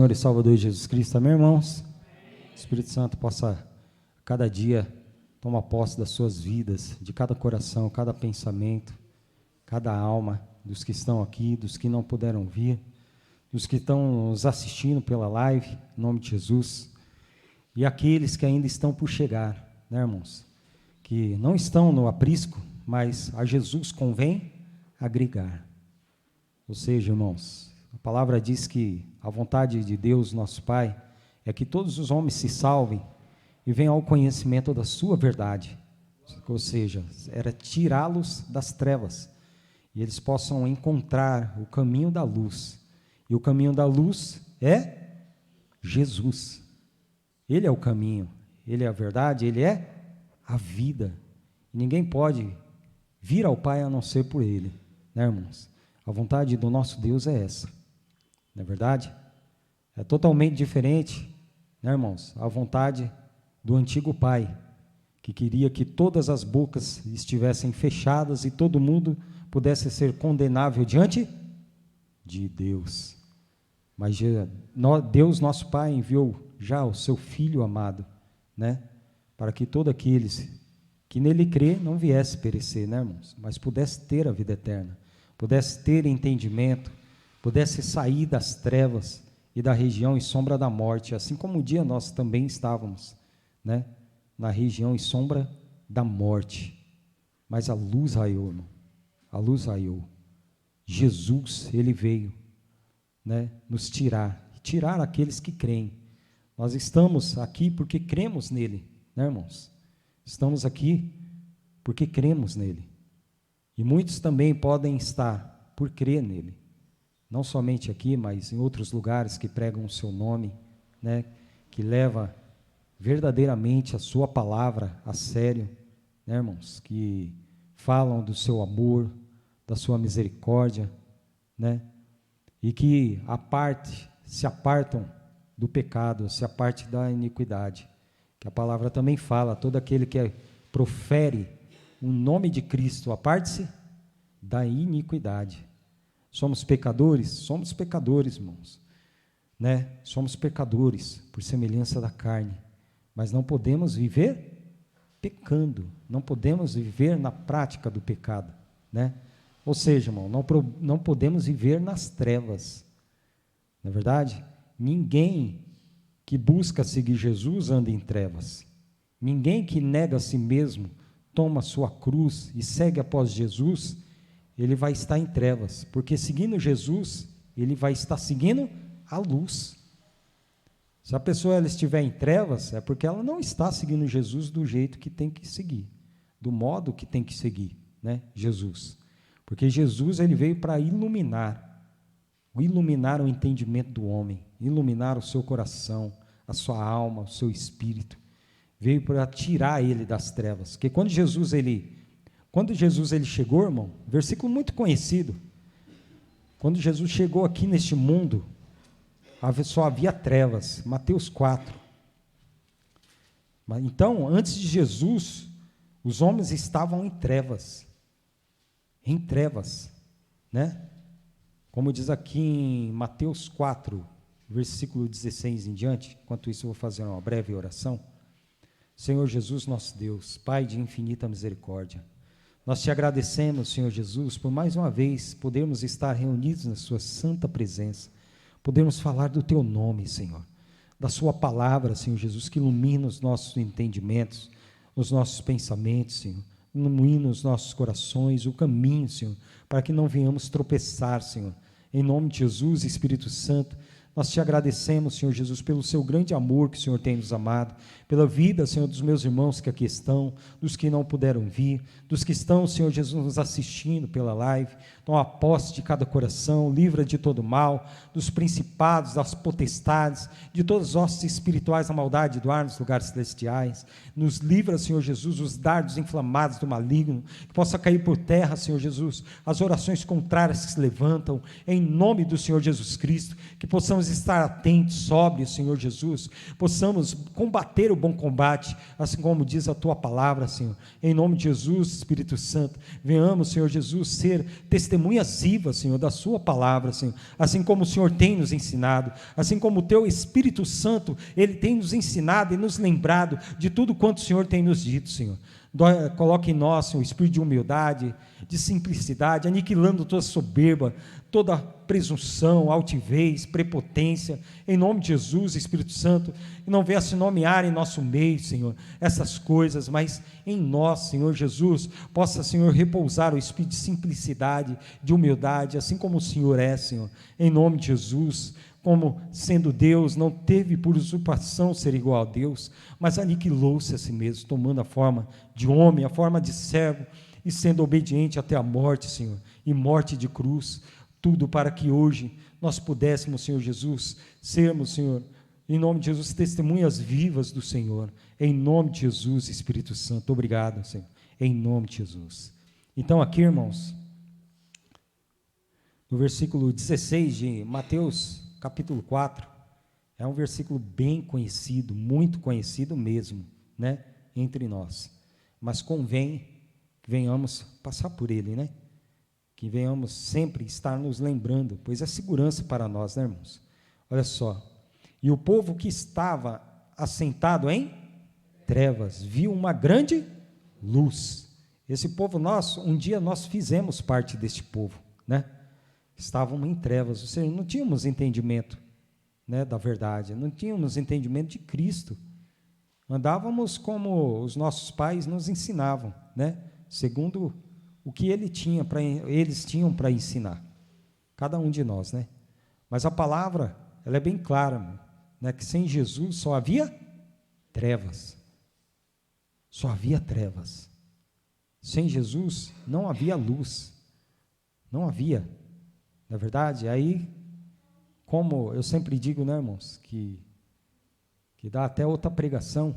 Senhor e Salvador Jesus Cristo, amém, irmãos? O Espírito Santo possa, cada dia, tomar posse das suas vidas, de cada coração, cada pensamento, cada alma, dos que estão aqui, dos que não puderam vir, dos que estão nos assistindo pela live, em nome de Jesus, e aqueles que ainda estão por chegar, né, irmãos? Que não estão no aprisco, mas a Jesus convém agregar. Ou seja, irmãos, a palavra diz que a vontade de Deus, nosso Pai, é que todos os homens se salvem e venham ao conhecimento da sua verdade. Ou seja, era tirá-los das trevas e eles possam encontrar o caminho da luz. E o caminho da luz é Jesus. Ele é o caminho, Ele é a verdade, Ele é a vida. E ninguém pode vir ao Pai a não ser por Ele, né, irmãos? A vontade do nosso Deus é essa. Não é verdade? É totalmente diferente, né, irmãos? A vontade do antigo pai, que queria que todas as bocas estivessem fechadas e todo mundo pudesse ser condenável diante de Deus. Mas Deus, nosso Pai, enviou já o seu Filho amado, né? Para que todos aqueles que nele crê não viesse perecer, né, irmãos? Mas pudesse ter a vida eterna, pudesse ter entendimento, pudesse sair das trevas e da região e sombra da morte, assim como um dia nós também estávamos, né, na região e sombra da morte, mas a luz raiou, irmão, a luz raiou. Jesus, Ele veio, né, nos tirar aqueles que creem. Nós estamos aqui porque cremos nele, né, irmãos? Estamos aqui porque cremos nele, e muitos também podem estar por crer nele, não somente aqui, mas em outros lugares que pregam o seu nome, né, que leva verdadeiramente a sua palavra a sério, né, irmãos, que falam do seu amor, da sua misericórdia, né, e que se apartam do pecado, se apartam da iniquidade, que a palavra também fala, todo aquele que profere o nome de Cristo, aparte-se da iniquidade. Somos pecadores, irmãos, né? Somos pecadores por semelhança da carne, mas não podemos viver pecando, não podemos viver na prática do pecado, né? Ou seja, irmão, não podemos viver nas trevas, não é verdade? Ninguém que busca seguir Jesus anda em trevas, ninguém que nega a si mesmo, toma sua cruz e segue após Jesus, ele vai estar em trevas, porque seguindo Jesus, ele vai estar seguindo a luz. Se a pessoa ela estiver em trevas, é porque ela não está seguindo Jesus do jeito que tem que seguir, do modo que tem que seguir, né, Jesus. Porque Jesus, ele veio para iluminar o entendimento do homem, iluminar o seu coração, a sua alma, o seu espírito. Veio para tirar ele das trevas, porque quando Jesus ele chegou, irmão, versículo muito conhecido, quando Jesus chegou aqui neste mundo, só havia trevas, Mateus 4, então, antes de Jesus, os homens estavam em trevas, né, como diz aqui em Mateus 4, versículo 16 em diante, enquanto isso eu vou fazer uma breve oração. Senhor Jesus, nosso Deus, Pai de infinita misericórdia, nós te agradecemos, Senhor Jesus, por mais uma vez podermos estar reunidos na sua santa presença, podermos falar do teu nome, Senhor, da sua palavra, Senhor Jesus, que ilumina os nossos entendimentos, os nossos pensamentos, Senhor, ilumina os nossos corações, o caminho, Senhor, para que não venhamos tropeçar, Senhor. Em nome de Jesus, Espírito Santo, nós te agradecemos, Senhor Jesus, pelo seu grande amor que o Senhor tem nos amado, pela vida, Senhor, dos meus irmãos que aqui estão, dos que não puderam vir, dos que estão, Senhor Jesus, nos assistindo pela live. Toma posse de cada coração, livra de todo mal, dos principados, das potestades, de todas as hostes espirituais da maldade do ar nos lugares celestiais. Nos livra, Senhor Jesus, os dardos inflamados do maligno, que possa cair por terra, Senhor Jesus, as orações contrárias que se levantam, em nome do Senhor Jesus Cristo, que possamos possamos estar atentos, sóbrios, Senhor Jesus, possamos combater o bom combate, assim como diz a Tua palavra, Senhor, em nome de Jesus, Espírito Santo, venhamos, Senhor Jesus, ser testemunhas vivas, Senhor, da Sua palavra, Senhor, assim como o Senhor tem nos ensinado, assim como o Teu Espírito Santo, Ele tem nos ensinado e nos lembrado de tudo quanto o Senhor tem nos dito, Senhor. Coloque em nós, Senhor, o espírito de humildade, de simplicidade, aniquilando toda soberba, toda presunção, altivez, prepotência, em nome de Jesus, Espírito Santo, e não venha se nomear em nosso meio, Senhor, essas coisas, mas em nós, Senhor Jesus, possa, Senhor, repousar o espírito de simplicidade, de humildade, assim como o Senhor é, Senhor, em nome de Jesus. Como sendo Deus, não teve por usurpação ser igual a Deus, mas aniquilou-se a si mesmo, tomando a forma de homem, a forma de servo, e sendo obediente até a morte, Senhor, e morte de cruz, tudo para que hoje nós pudéssemos, Senhor Jesus, sermos, Senhor, em nome de Jesus, testemunhas vivas do Senhor, em nome de Jesus, Espírito Santo, obrigado, Senhor, em nome de Jesus. Então aqui, irmãos, no versículo 16 de Mateus, capítulo 4, é um versículo bem conhecido, muito conhecido mesmo, né, entre nós, mas convém que venhamos passar por ele, né, que venhamos sempre estar nos lembrando, pois é segurança para nós, né, irmãos? Olha só, e o povo que estava assentado em trevas, viu uma grande luz. Esse povo nosso, um dia nós fizemos parte deste povo, né, estávamos em trevas, ou seja, não tínhamos entendimento, né, da verdade, não tínhamos entendimento de Cristo, andávamos como os nossos pais nos ensinavam, né, segundo o que eles tinham para ensinar, cada um de nós, né, mas a palavra, ela é bem clara, né, que sem Jesus só havia trevas, sem Jesus não havia luz, não havia. Na verdade, aí, como eu sempre digo, né, irmãos, que dá até outra pregação,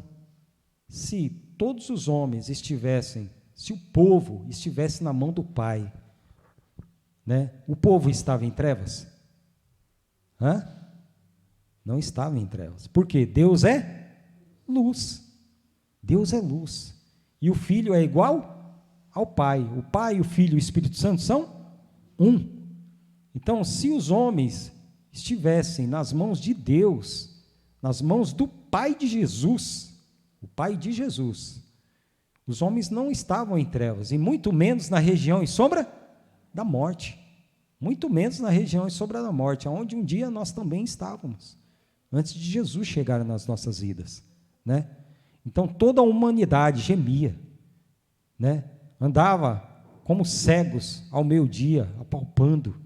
se todos os homens estivessem, se o povo estivesse na mão do Pai, né, o povo estava em trevas? Não estava em trevas, porque Deus é luz, e o Filho é igual ao Pai, o Pai, o Filho e o Espírito Santo são um. Então, se os homens estivessem nas mãos de Deus, nas mãos do Pai de Jesus, o Pai de Jesus, os homens não estavam em trevas, e muito menos na região e sombra da morte, muito menos na região e sombra da morte, onde um dia nós também estávamos, antes de Jesus chegar nas nossas vidas, né? Então, toda a humanidade gemia, né? Andava como cegos ao meio-dia, apalpando,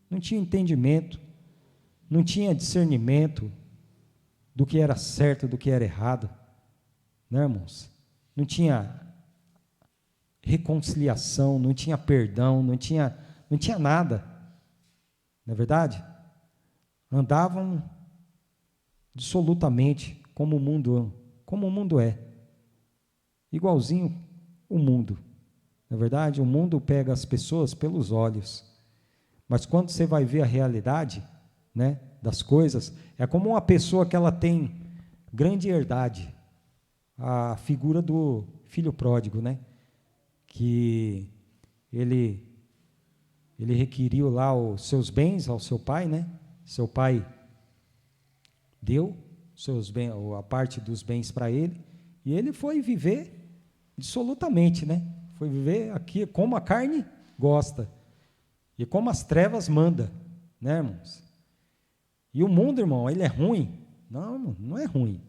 não tinha entendimento, não tinha discernimento do que era certo, do que era errado, né, irmãos? Não tinha reconciliação, não tinha perdão, não tinha nada, não é verdade? Andavam dissolutamente como o mundo é, igualzinho o mundo, não é verdade? O mundo pega as pessoas pelos olhos, mas quando você vai ver a realidade, né, das coisas, é como uma pessoa que ela tem grande herdade, a figura do filho pródigo, né, que ele requeriu lá os seus bens ao seu pai, né, seu pai deu a parte dos bens para ele, e ele foi viver dissolutamente, né, foi viver aqui como a carne gosta, e como as trevas manda, né, irmãos? E o mundo, irmão, ele é ruim? Não, não é ruim.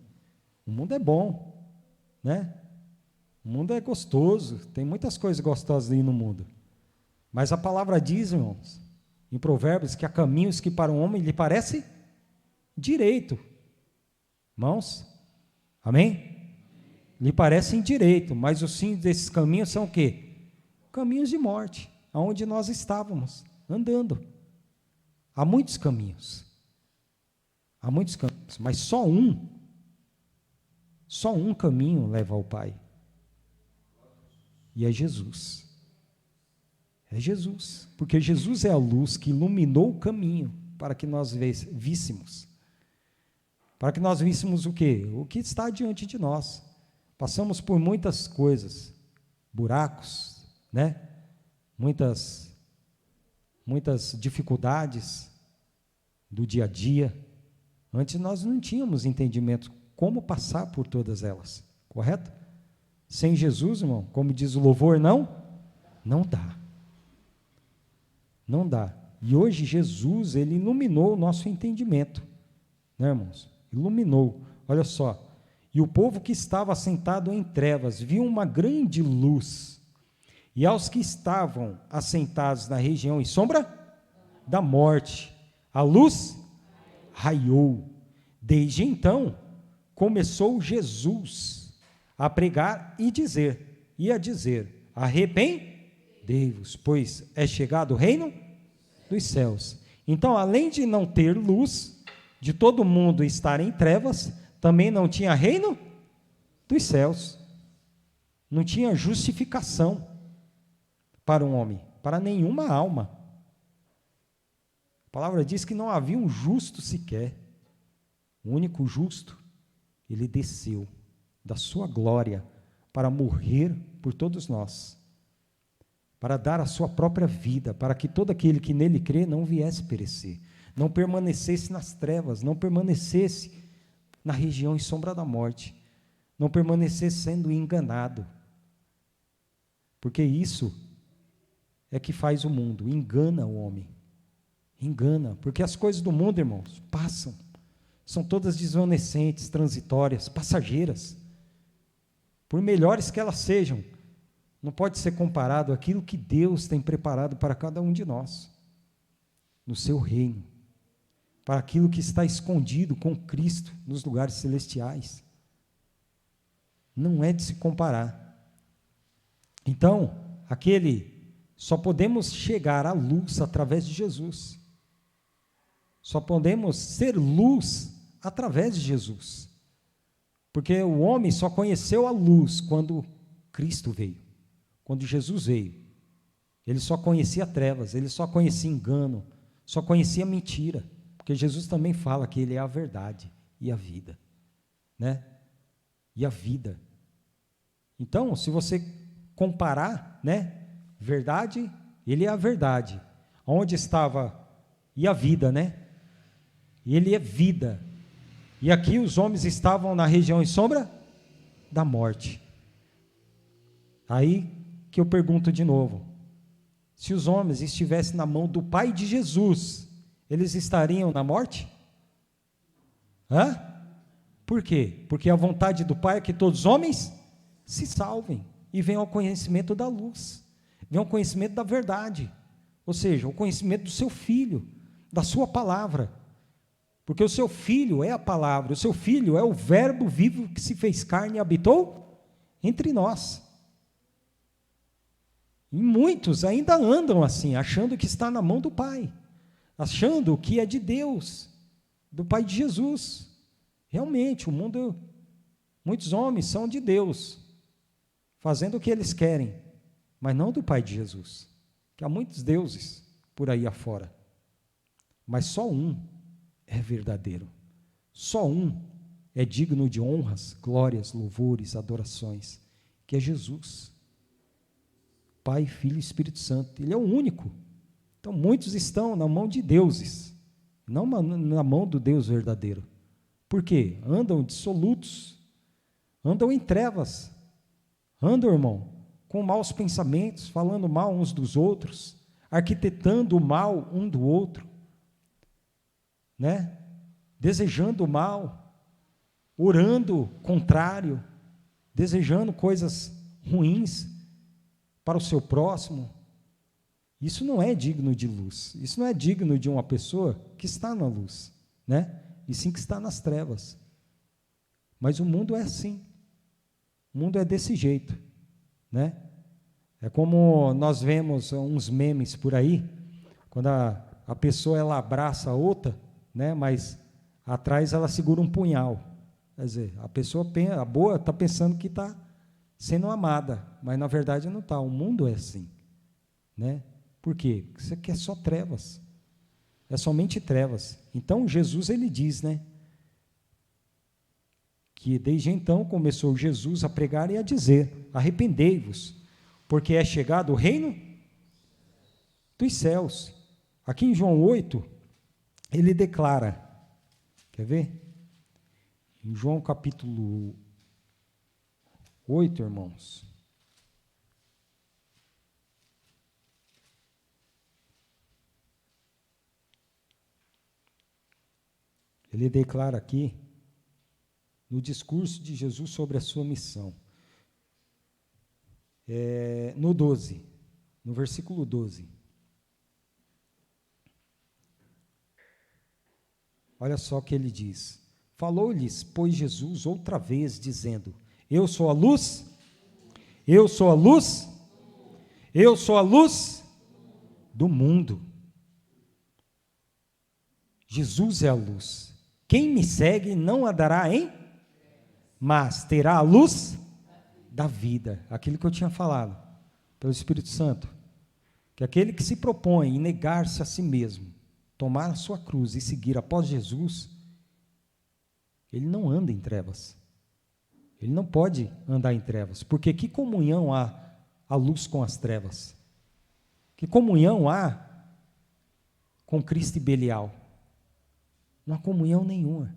O mundo é bom, né? O mundo é gostoso, tem muitas coisas gostosas aí no mundo. Mas a palavra diz, irmãos, em Provérbios, que há caminhos que para um homem lhe parece direito. Irmãos, amém? Lhe parecem direito, mas os fins desses caminhos são o quê? Caminhos de morte, aonde nós estávamos andando. Há muitos caminhos, mas só um caminho leva ao Pai, e é Jesus, porque Jesus é a luz que iluminou o caminho para que nós víssemos. Para que nós víssemos o quê? O que está diante de nós. Passamos por muitas coisas, buracos, né? Muitas dificuldades do dia a dia. Antes nós não tínhamos entendimento como passar por todas elas, correto? Sem Jesus, irmão, como diz o louvor, não dá. Não dá. E hoje Jesus, ele iluminou o nosso entendimento, né, irmãos? Iluminou. Olha só. E o povo que estava sentado em trevas viu uma grande luz. E aos que estavam assentados na região em sombra da morte, a luz raiou. Desde então, começou Jesus a pregar e a dizer, arrependei-vos, pois é chegado o reino dos céus. Então, além de não ter luz, de todo mundo estar em trevas, também não tinha reino dos céus. Não tinha justificação para um homem, para nenhuma alma. A palavra diz que não havia um justo sequer. O único justo, ele desceu da sua glória para morrer por todos nós, para dar a sua própria vida, para que todo aquele que nele crê não viesse perecer, não permanecesse nas trevas, não permanecesse na região em sombra da morte, não permanecesse sendo enganado, porque isso é que faz o mundo, engana o homem, engana, porque as coisas do mundo, irmãos, passam, são todas desvanecentes, transitórias, passageiras, por melhores que elas sejam, não pode ser comparado àquilo que Deus tem preparado para cada um de nós, no seu reino, para aquilo que está escondido com Cristo nos lugares celestiais. Não é de se comparar. Então, só podemos chegar à luz através de Jesus. Só podemos ser luz através de Jesus. Porque o homem só conheceu a luz quando Cristo veio, quando Jesus veio. Ele só conhecia trevas, ele só conhecia engano, só conhecia mentira. Porque Jesus também fala que ele é a verdade e a vida, né? E a vida. Então, se você comparar, né? Verdade, ele é a verdade. Onde estava, e a vida, né? Ele é vida. E aqui os homens estavam na região em sombra da morte. Aí que eu pergunto de novo, se os homens estivessem na mão do Pai de Jesus, eles estariam na morte? Hã? Por quê? Porque a vontade do Pai é que todos os homens se salvem e venham ao conhecimento da luz, venham ao conhecimento da verdade, ou seja, o conhecimento do seu Filho, da sua palavra, porque o seu Filho é a palavra, o seu Filho é o verbo vivo que se fez carne e habitou entre nós. E muitos ainda andam assim, achando que está na mão do Pai, achando que é de Deus, do Pai de Jesus. Realmente, o mundo, muitos homens são de Deus, fazendo o que eles querem, mas não do Pai de Jesus, que há muitos deuses por aí afora, mas só um é verdadeiro, só um é digno de honras, glórias, louvores, adorações, que é Jesus, Pai, Filho e Espírito Santo. Ele é o único. Então muitos estão na mão de deuses, não na mão do Deus verdadeiro. Por quê? Andam dissolutos, andam em trevas, andam, irmão, com maus pensamentos, falando mal uns dos outros, arquitetando o mal um do outro, né? Desejando o mal, orando contrário, desejando coisas ruins para o seu próximo. Isso não é digno de luz, isso não é digno de uma pessoa que está na luz, né? E sim que está nas trevas. Mas o mundo é assim, o mundo é desse jeito, né? É como nós vemos uns memes por aí, quando a pessoa ela abraça a outra, né? Mas atrás ela segura um punhal. Quer dizer, a pessoa, a boa, está pensando que está sendo amada, mas na verdade não está. O mundo é assim, né? Por quê? Porque isso aqui é só trevas. é somente trevas. Então, Jesus, ele diz, né, que desde então começou Jesus a pregar e a dizer: arrependei-vos, porque é chegado o reino dos céus. Aqui em João 8, ele declara, quer ver? Em João capítulo 8, irmãos, ele declara aqui, no discurso de Jesus sobre a sua missão, no 12, no versículo 12. Olha só o que ele diz: falou-lhes, pois, Jesus outra vez, dizendo: eu sou a luz, eu sou a luz, eu sou a luz do mundo. Jesus é a luz. Quem me segue não andará em, mas terá a luz da vida. Aquilo que eu tinha falado, pelo Espírito Santo, que aquele que se propõe em negar-se a si mesmo, tomar a sua cruz e seguir após Jesus, ele não anda em trevas. Ele não pode andar em trevas, porque que comunhão há a luz com as trevas? Que comunhão há com Cristo e Belial? Não há comunhão nenhuma.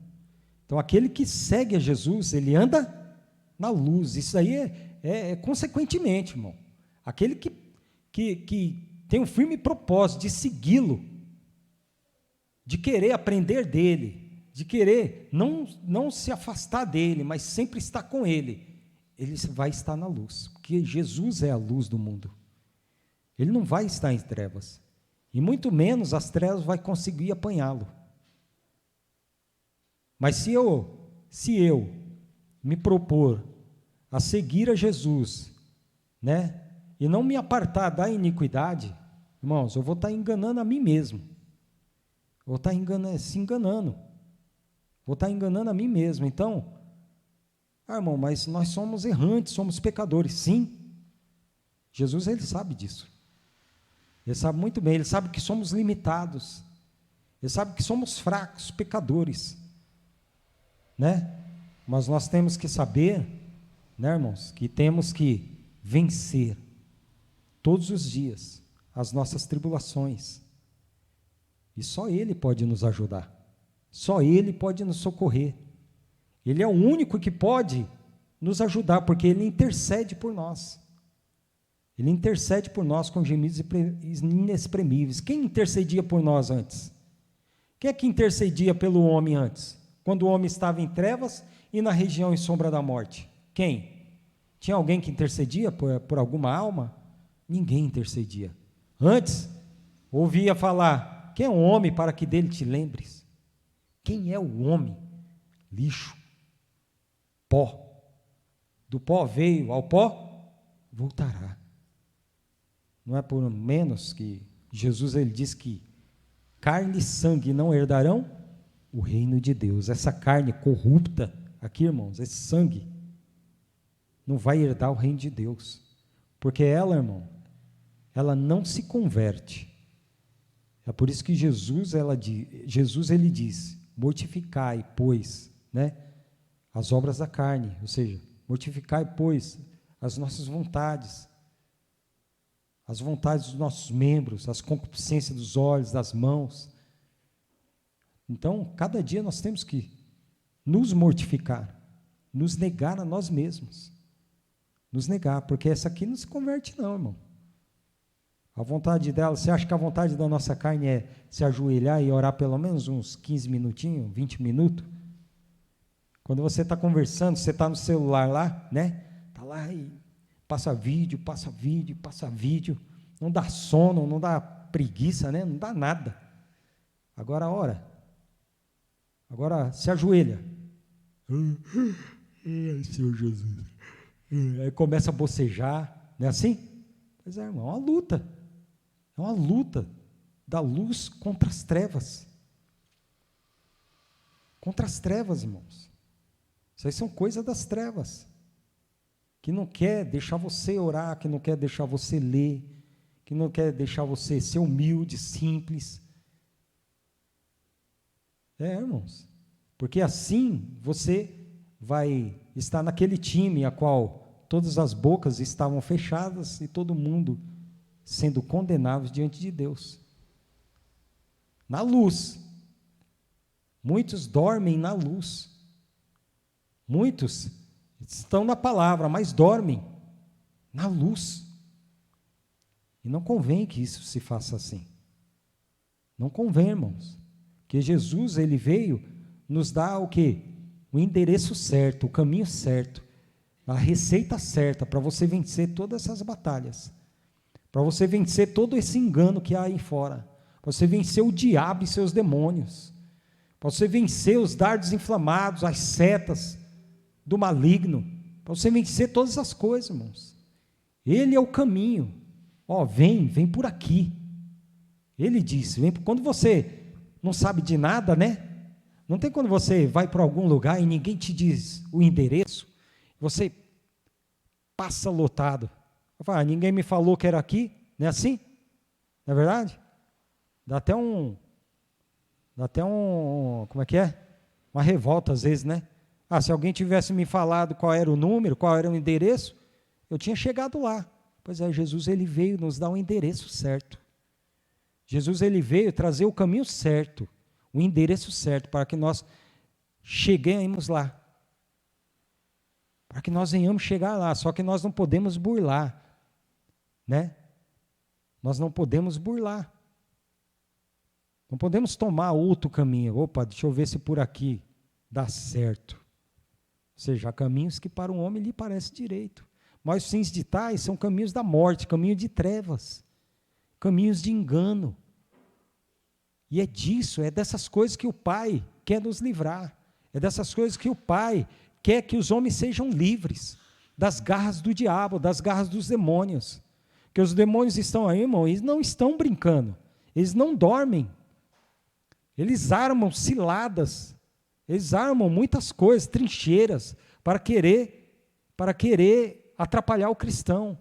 Então, aquele que segue a Jesus, ele anda na luz. Isso aí é consequentemente, irmão. Aquele que tem um firme propósito de segui-lo, de querer aprender dele, de querer não se afastar dele, mas sempre estar com ele, ele vai estar na luz, porque Jesus é a luz do mundo. Ele não vai estar em trevas, e muito menos as trevas vai conseguir apanhá-lo. Mas se eu me propor a seguir a Jesus, né, e não me apartar da iniquidade, irmãos, eu vou estar enganando a mim mesmo, vou estar se enganando, vou estar enganando a mim mesmo. Então, irmão, mas nós somos errantes, somos pecadores. Sim, Jesus, ele sabe disso, ele sabe muito bem, ele sabe que somos limitados, ele sabe que somos fracos, pecadores, né? Mas nós temos que saber, né, irmãos, que temos que vencer todos os dias as nossas tribulações, e só Ele pode nos ajudar, só Ele pode nos socorrer, Ele é o único que pode nos ajudar, porque Ele intercede por nós, Ele intercede por nós com gemidos inexprimíveis. Quem intercedia por nós antes? Quem é que intercedia pelo homem antes? Quando o homem estava em trevas e na região em sombra da morte? Quem? Tinha alguém que intercedia por alguma alma? Ninguém intercedia. Antes, ouvia falar: quem é o homem para que dele te lembres? Quem é o homem? Lixo, pó. Do pó veio, ao pó voltará. Não é por menos que Jesus, ele diz que carne e sangue não herdarão o reino de Deus. Essa carne corrupta aqui, irmãos, esse sangue, não vai herdar o reino de Deus, porque ela, irmão, ela não se converte. É por isso que Jesus, ele diz: mortificai, pois, né, as obras da carne, ou seja, mortificai, pois, as nossas vontades, as vontades dos nossos membros, as concupiscências dos olhos, das mãos. Então, cada dia nós temos que nos mortificar, nos negar a nós mesmos, nos negar, porque essa aqui não se converte não, irmão. A vontade dela, você acha que a vontade da nossa carne é se ajoelhar e orar pelo menos uns 15 minutinhos, 20 minutos? Quando você está conversando, você está no celular lá, né? Está lá e passa vídeo, não dá sono, não dá preguiça, né? Não dá nada. Agora ora. Agora se ajoelha. Ai, Senhor Jesus. Aí começa a bocejar, não é assim? Pois é, irmão, é uma luta. É uma luta da luz contra as trevas. Contra as trevas, irmãos. Isso aí são coisas das trevas, que não quer deixar você orar, que não quer deixar você ler, que não quer deixar você ser humilde, simples. Irmãos. Porque assim você vai estar naquele time a qual todas as bocas estavam fechadas e todo mundo sendo condenado diante de Deus. Na luz. Muitos dormem na luz. Muitos estão na palavra, mas dormem na luz. E não convém que isso se faça assim. Não convém, irmãos. Porque Jesus, ele veio nos dar o quê? O endereço certo, o caminho certo, a receita certa para você vencer todas essas batalhas. Para você vencer todo esse engano que há aí fora. Para você vencer o diabo e seus demônios. Para você vencer os dardos inflamados, as setas do maligno. Para você vencer todas as coisas, irmãos. Ele é o caminho. Vem por aqui. Ele disse, quando você não sabe de nada, né? Não tem quando você vai para algum lugar e ninguém te diz o endereço, você passa lotado. Ninguém me falou que era aqui, não é assim? Não é verdade? Dá até como é que é? Uma revolta às vezes, né? Se alguém tivesse me falado qual era o número, qual era o endereço, eu tinha chegado lá. Pois é, Jesus, ele veio nos dar um endereço certo. Jesus, ele veio trazer o caminho certo, o endereço certo, para que nós cheguemos lá. Para que nós venhamos chegar lá, só que nós não podemos burlar, né? Nós não podemos burlar. Não podemos tomar outro caminho. Deixa eu ver se por aqui dá certo. Ou seja, há caminhos que para um homem lhe parece direito. Mas os fins de tais são caminhos da morte, caminho de trevas, caminhos de engano. E é dessas coisas que o Pai quer nos livrar. É dessas coisas que o Pai quer que os homens sejam livres das garras do diabo, das garras dos demônios. Porque os demônios estão aí, irmão, eles não estão brincando. Eles não dormem. Eles armam ciladas. Eles armam muitas coisas, trincheiras, para querer atrapalhar o cristão.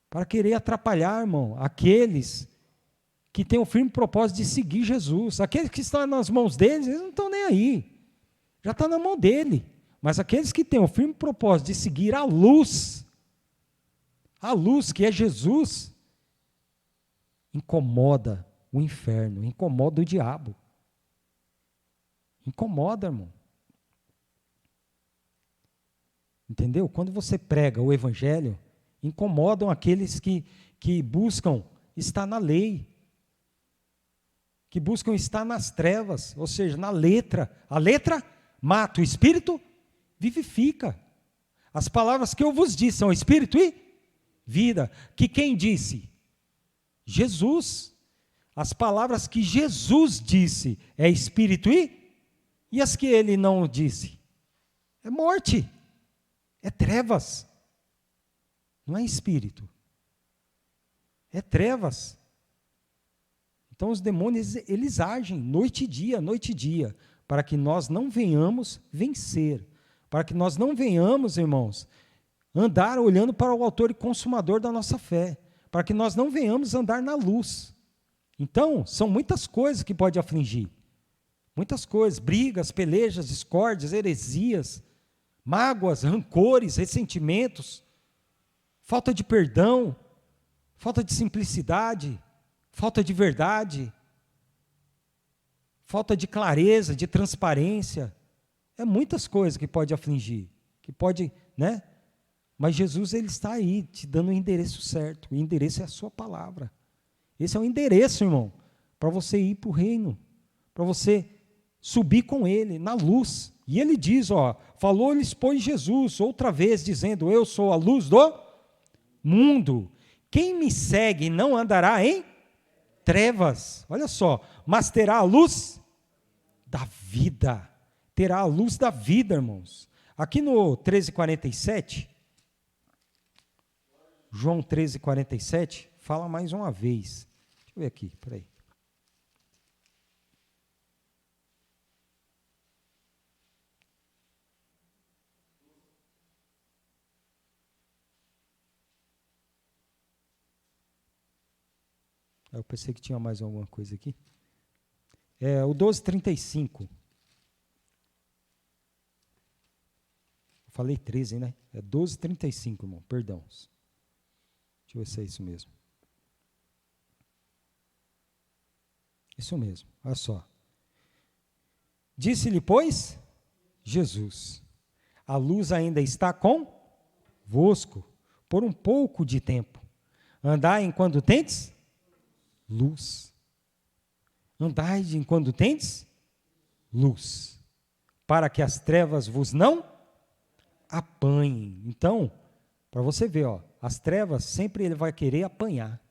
Para querer atrapalhar, irmão, aqueles que têm o firme propósito de seguir Jesus. Aqueles que estão nas mãos deles, eles não estão nem aí. Já está na mão dele. Mas aqueles que têm o firme propósito de seguir a luz que é Jesus, incomoda o inferno, incomoda o diabo. Incomoda, irmão. Entendeu? Quando você prega o evangelho, incomodam aqueles que buscam estar na lei, que buscam estar nas trevas, ou seja, na letra. A letra mata, o espírito vivifica. As palavras que eu vos disse são espírito e vida. Que quem disse? Jesus. As palavras que Jesus disse é espírito e as que ele não disse? É morte, é trevas. Não é espírito, é trevas. Então os demônios, eles agem noite e dia, para que nós não venhamos vencer, para que nós não venhamos, irmãos, andar olhando para o autor e consumador da nossa fé, para que nós não venhamos andar na luz. Então, são muitas coisas que pode afligir, muitas coisas, brigas, pelejas, discórdias, heresias, mágoas, rancores, ressentimentos, falta de perdão, falta de simplicidade, falta de verdade, falta de clareza, de transparência. É muitas coisas que pode afligir, que pode, né? Mas Jesus, ele está aí, te dando o endereço certo. O endereço é a sua palavra. Esse é o endereço, irmão, para você ir para o reino, para você subir com ele, na luz. E ele diz, falou-lhes, pois, Jesus, outra vez, dizendo, eu sou a luz do mundo. Quem me segue não andará em trevas, olha só, mas terá a luz da vida. Terá a luz da vida, irmãos. Aqui no 13:47, João 13:47, fala mais uma vez. Deixa eu ver aqui, peraí. Eu pensei que tinha mais alguma coisa aqui. o 12:35. Falei 13, né? É 12:35, irmão, perdão. Deixa eu ver se é isso mesmo. Isso mesmo, olha só. Disse-lhe, pois, Jesus, a luz ainda está convosco, por um pouco de tempo. Andai enquanto tendes luz. Andai enquanto tendes luz, para que as trevas vos não apanhem. Então, para você ver, as trevas sempre ele vai querer apanhar.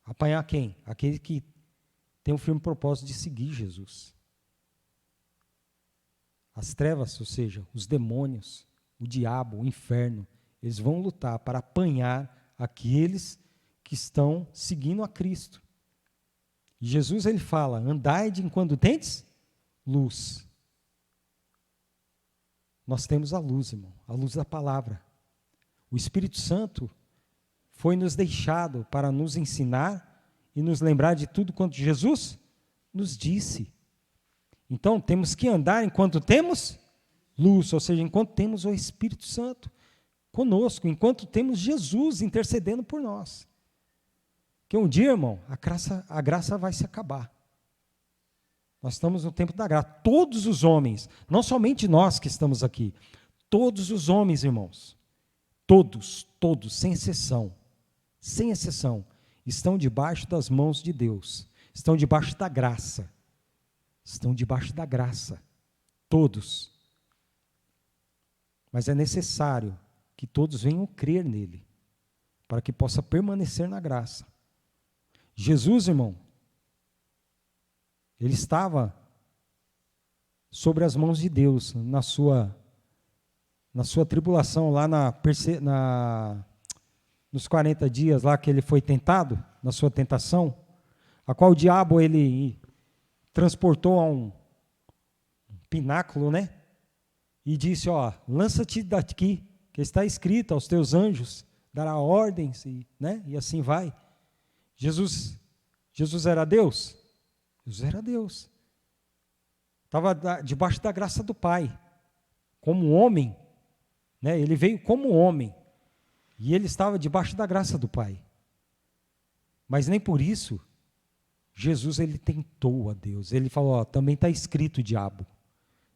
Apanhar quem? Aquele que tem um firme propósito de seguir Jesus. As trevas, ou seja, os demônios, o diabo, o inferno, eles vão lutar para apanhar aqueles que estão seguindo a Cristo. E Jesus ele fala, andai enquanto tendes luz. Nós temos a luz, irmão, a luz da palavra. O Espírito Santo foi nos deixado para nos ensinar e nos lembrar de tudo quanto Jesus nos disse. Então, temos que andar enquanto temos luz, ou seja, enquanto temos o Espírito Santo conosco, enquanto temos Jesus intercedendo por nós. Porque um dia, irmão, a graça vai se acabar. Nós estamos no tempo da graça. Todos os homens, não somente nós que estamos aqui, todos os homens, irmãos, todos, sem exceção, estão debaixo das mãos de Deus, estão debaixo da graça. Estão debaixo da graça, todos. Mas é necessário que todos venham crer nele, para que possa permanecer na graça. Jesus, irmão, ele estava sobre as mãos de Deus, na sua tribulação, lá nos 40 dias lá que ele foi tentado, na sua tentação, a qual o diabo ele transportou a um pináculo, né? E disse, lança-te daqui, que está escrito aos teus anjos, dará ordens, né? E assim vai. Jesus era Deus? Jesus era Deus. Estava debaixo da graça do Pai, como homem, né? Ele veio como homem, e ele estava debaixo da graça do Pai. Mas nem por isso Jesus ele tentou a Deus. Ele falou, também está escrito, diabo,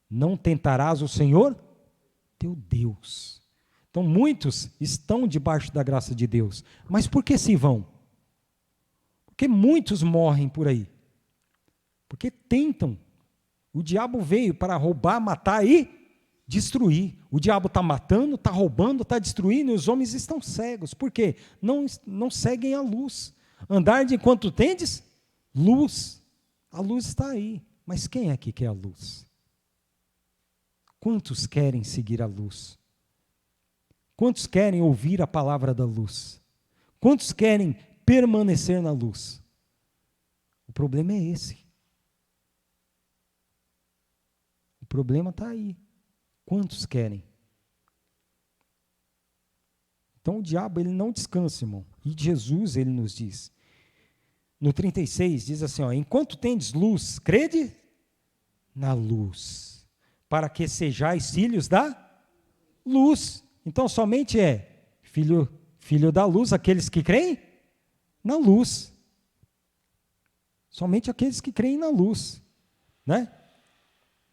não tentarás o Senhor teu Deus. Então muitos estão debaixo da graça de Deus. Mas por que se vão? Porque muitos morrem por aí. Porque tentam. O diabo veio para roubar, matar e destruir. O diabo está matando, está roubando, está destruindo, e os homens estão cegos. Por quê? Não seguem a luz. Andar de enquanto tendes luz, a luz está aí, mas quem é que quer a luz? Quantos querem seguir a luz? Quantos querem ouvir a palavra da luz? Quantos querem permanecer na luz? O problema é esse. O problema está aí. Quantos querem? Então o diabo ele não descansa, irmão. E Jesus ele nos diz, no 36, diz assim, enquanto tendes luz, crede na luz, para que sejais filhos da luz. Então, somente filho da luz, aqueles que creem na luz. Somente aqueles que creem na luz, né?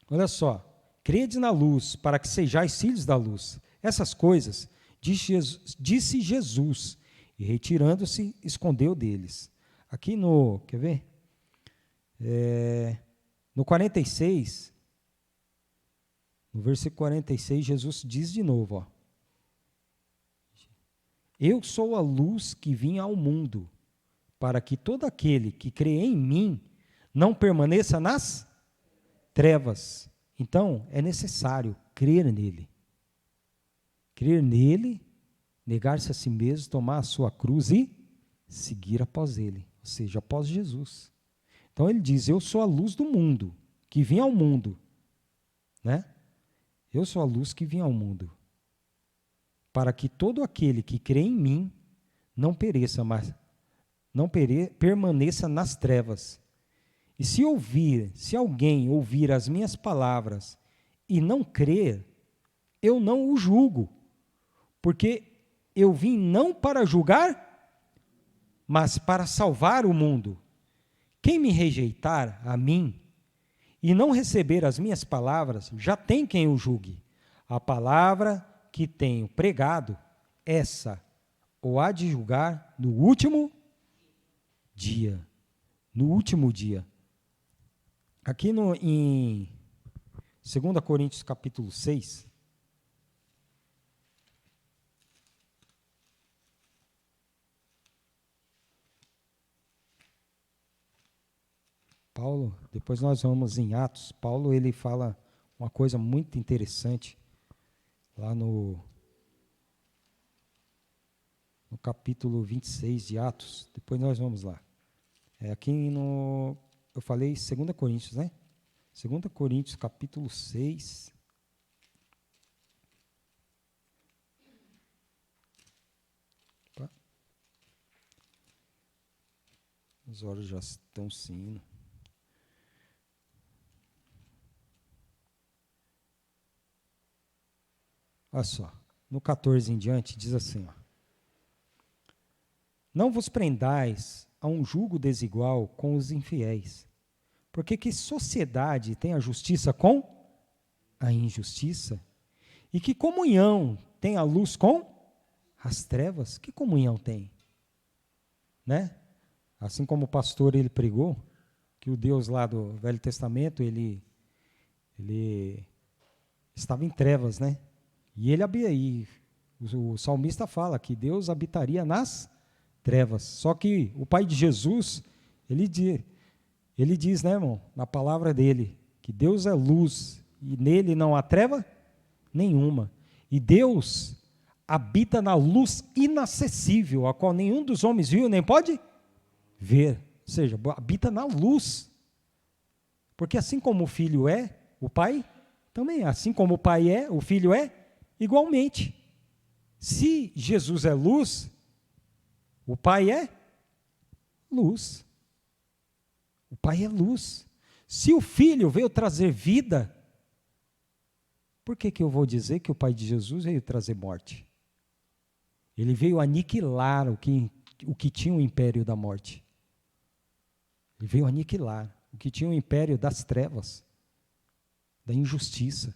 Olha só, crede na luz, para que sejais filhos da luz. Essas coisas, disse Jesus, e retirando-se, escondeu deles. Aqui quer ver? No 46, no versículo 46, Jesus diz de novo, eu sou a luz que vim ao mundo, para que todo aquele que crê em mim não permaneça nas trevas. Então, é necessário crer nele. Crer nele, negar-se a si mesmo, tomar a sua cruz e seguir após ele. Ou seja, após Jesus. Então ele diz, eu sou a luz do mundo, que vim ao mundo. Né? Eu sou a luz que vim ao mundo. Para que todo aquele que crê em mim não pereça, mas não permaneça nas trevas. E se alguém ouvir as minhas palavras e não crer, eu não o julgo, porque eu vim não para julgar, mas para salvar o mundo. Quem me rejeitar a mim e não receber as minhas palavras, já tem quem o julgue. A palavra que tenho pregado, essa o há de julgar no último dia. No último dia. Aqui em 2 Coríntios capítulo 6, Paulo, depois nós vamos em Atos, Paulo ele fala uma coisa muito interessante, lá no capítulo 26 de Atos, depois nós vamos lá. Eu falei 2 Coríntios, né? 2 Coríntios capítulo 6. Opa. As horas já estão se indo. Olha só, no 14 em diante, diz assim, ó. Não vos prendais a um julgo desigual com os infiéis, porque que sociedade tem a justiça com a injustiça? E que comunhão tem a luz com as trevas? Que comunhão tem? Né? Assim como o pastor ele pregou, que o Deus lá do Velho Testamento, ele estava em trevas, né? E o salmista fala que Deus habitaria nas trevas. Só que o Pai de Jesus, ele diz, né, irmão, na palavra dele, que Deus é luz e nele não há treva nenhuma. E Deus habita na luz inacessível, a qual nenhum dos homens viu nem pode ver. Ou seja, habita na luz. Porque assim como o Filho é, o Pai também é. Assim como o Pai é, o Filho é, igualmente. Se Jesus é luz, o Pai é luz. O Pai é luz. Se o Filho veio trazer vida, por que eu vou dizer que o Pai de Jesus veio trazer morte? Ele veio aniquilar o que tinha o império da morte. Ele veio aniquilar o que tinha o império das trevas, da injustiça.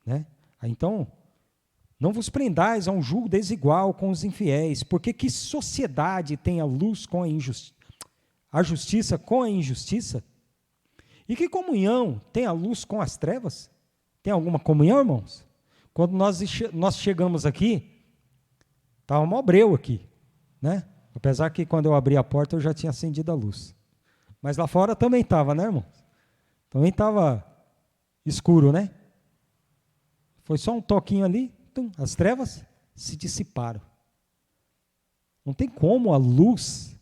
Né? Então, não vos prendais a um julgo desigual com os infiéis, porque que sociedade tem a luz com a justiça com a injustiça? E que comunhão tem a luz com as trevas? Tem alguma comunhão, irmãos? Quando nós chegamos aqui, estava mó breu aqui, né? Apesar que quando eu abri a porta eu já tinha acendido a luz. Mas lá fora também estava, né, irmãos? Também estava escuro, né? Foi só um toquinho ali, as trevas se dissiparam. Não tem como a luz,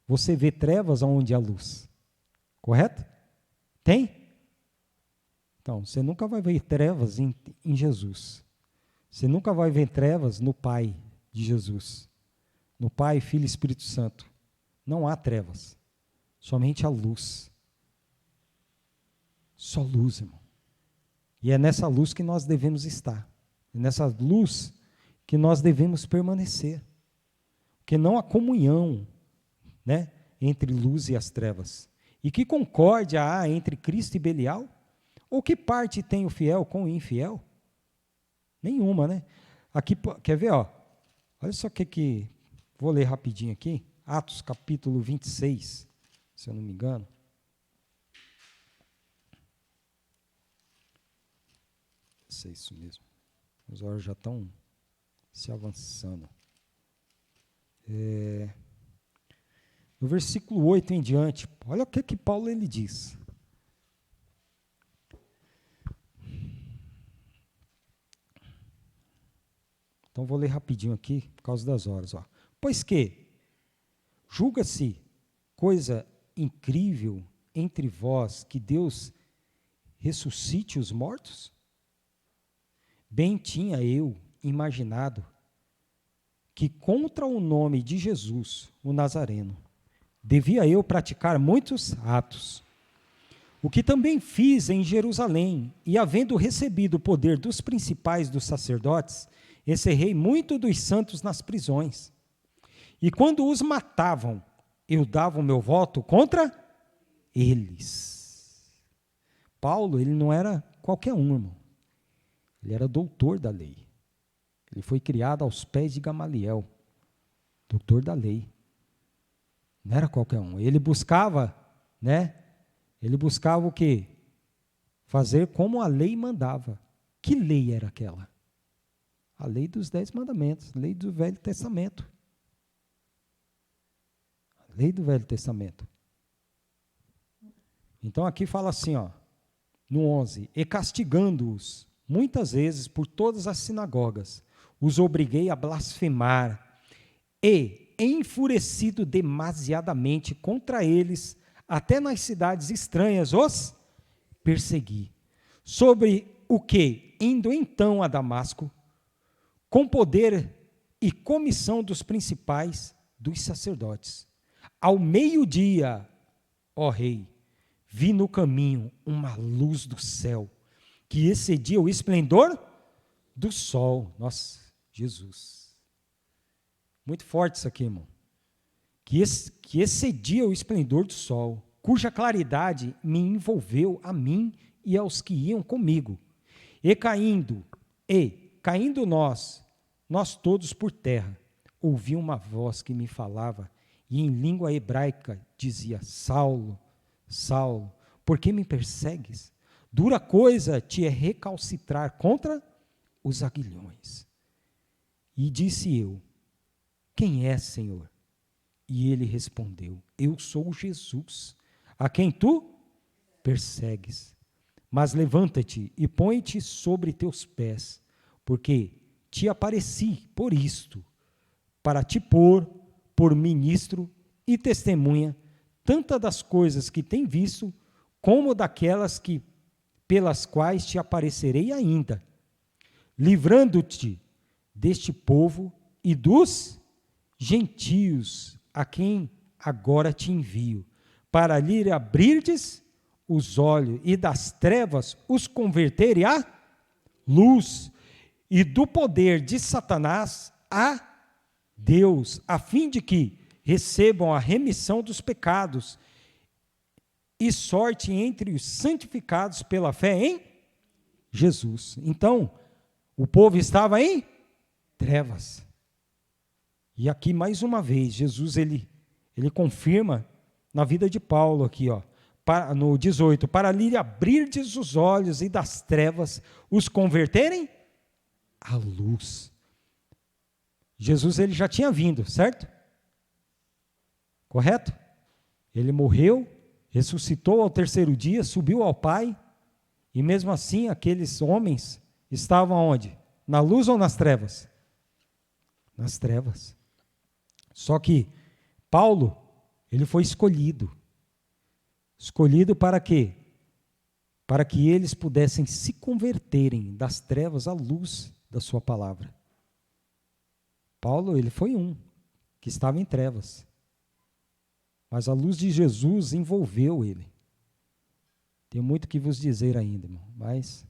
você vê trevas onde há luz. Correto? Tem? Então, você nunca vai ver trevas em Jesus. Você nunca vai ver trevas no Pai de Jesus. No Pai, Filho e Espírito Santo. Não há trevas. Somente a luz. Só luz, irmão. E é nessa luz que nós devemos estar. É nessa luz que nós devemos permanecer. Porque não há comunhão, né, entre luz e as trevas. E que concórdia há entre Cristo e Belial? Ou que parte tem o fiel com o infiel? Nenhuma, né? Aqui, quer ver, ó? Olha só o que vou ler rapidinho aqui. Atos capítulo 26, se eu não me engano. É isso mesmo. Os horas já estão se avançando. No versículo 8 em diante, olha o que Paulo ele diz. Então vou ler rapidinho aqui, por causa das horas. Ó. Pois que julga-se coisa incrível entre vós que Deus ressuscite os mortos? Bem tinha eu imaginado que contra o nome de Jesus, o Nazareno, devia eu praticar muitos atos. O que também fiz em Jerusalém, e havendo recebido o poder dos principais dos sacerdotes, encerrei muito dos santos nas prisões. E quando os matavam, eu dava o meu voto contra eles. Paulo, ele não era qualquer um, irmão. Ele era doutor da lei. Ele foi criado aos pés de Gamaliel, doutor da lei. Não era qualquer um. Ele buscava, né? Ele buscava o quê? Fazer como a lei mandava. Que lei era aquela? A lei dos 10 mandamentos, a lei do Velho Testamento. A lei do Velho Testamento. Então aqui fala assim, ó, no 11, e castigando-os muitas vezes por todas as sinagogas, os obriguei a blasfemar, e, enfurecido demasiadamente contra eles, até nas cidades estranhas os persegui. Sobre o que, indo então a Damasco, com poder e comissão dos principais dos sacerdotes, ao meio-dia, ó rei, vi no caminho uma luz do céu, que excedia o esplendor do sol. Nossa, Jesus. Muito forte isso aqui, irmão. Que excedia o esplendor do sol, cuja claridade me envolveu a mim e aos que iam comigo. E caindo nós todos por terra, ouvi uma voz que me falava, e em língua hebraica dizia, Saulo, Saulo, por que me persegues? Dura coisa te é recalcitrar contra os aguilhões. E disse eu, quem é, Senhor? E ele respondeu, eu sou Jesus, a quem tu persegues. Mas levanta-te e põe-te sobre teus pés, porque te apareci por isto, para te pôr por ministro e testemunha, tanto das coisas que tem visto, como daquelas que pelas quais te aparecerei ainda, livrando-te deste povo e dos gentios, a quem agora te envio, para lhe abrirdes os olhos e das trevas os converterem à luz, e do poder de Satanás a Deus, a fim de que recebam a remissão dos pecados e sorte entre os santificados pela fé em Jesus. Então, o povo estava em trevas. E aqui, mais uma vez, Jesus, ele confirma na vida de Paulo aqui, ó, no 18, para lhe abrirdes os olhos e das trevas os converterem à luz. Jesus, ele já tinha vindo, certo? Correto? Ele morreu, ressuscitou ao terceiro dia, subiu ao Pai, e mesmo assim aqueles homens estavam onde? Na luz ou nas trevas? Nas trevas. Só que Paulo, ele foi escolhido. Escolhido para quê? Para que eles pudessem se converterem das trevas à luz da sua palavra. Paulo, ele foi um que estava em trevas. Mas a luz de Jesus envolveu ele. Tenho muito que vos dizer ainda, irmão, mas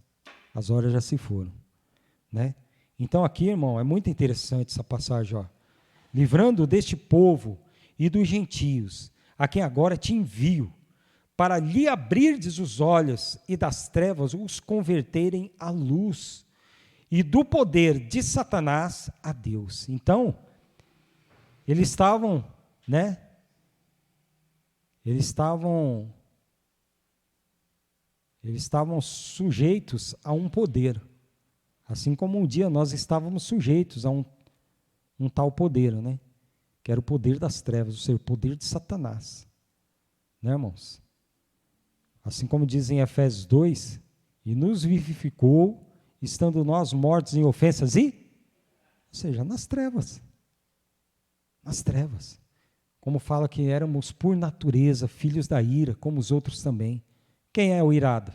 as horas já se foram, né? Então aqui, irmão, é muito interessante essa passagem, ó. Livrando deste povo e dos gentios, a quem agora te envio, para lhe abrirdes os olhos e das trevas os converterem à luz, e do poder de Satanás a Deus. Então, eles estavam, né? Eles estavam sujeitos a um poder, assim como um dia nós estávamos sujeitos a um tal poder, né? Que era o poder das trevas, ou seja, o poder de Satanás, né, irmãos? Assim como diz em Efésios 2, e nos vivificou, estando nós mortos em ofensas ou seja, nas trevas, como fala que éramos por natureza filhos da ira, como os outros também. Quem é o irado?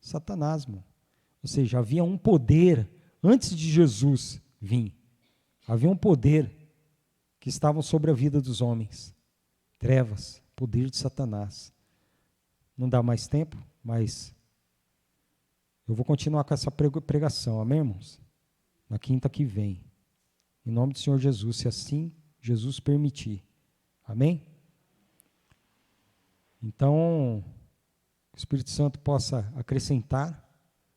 Satanás, irmão. Ou seja, havia um poder, antes de Jesus vir, havia um poder que estava sobre a vida dos homens, trevas, poder de Satanás. Não dá mais tempo, mas eu vou continuar com essa pregação, amém, irmãos? Na quinta que vem. Em nome do Senhor Jesus, se assim Jesus permitir. Amém? Então, que o Espírito Santo possa acrescentar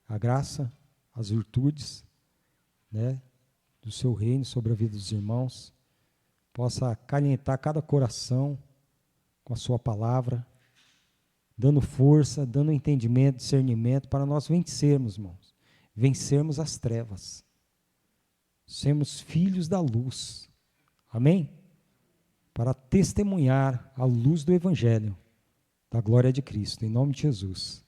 a graça, as virtudes, né, do seu reino sobre a vida dos irmãos, possa acalentar cada coração com a sua palavra, dando força, dando entendimento, discernimento, para nós vencermos, irmãos, vencermos as trevas, sermos filhos da luz, amém? Para testemunhar a luz do Evangelho, da glória de Cristo, em nome de Jesus.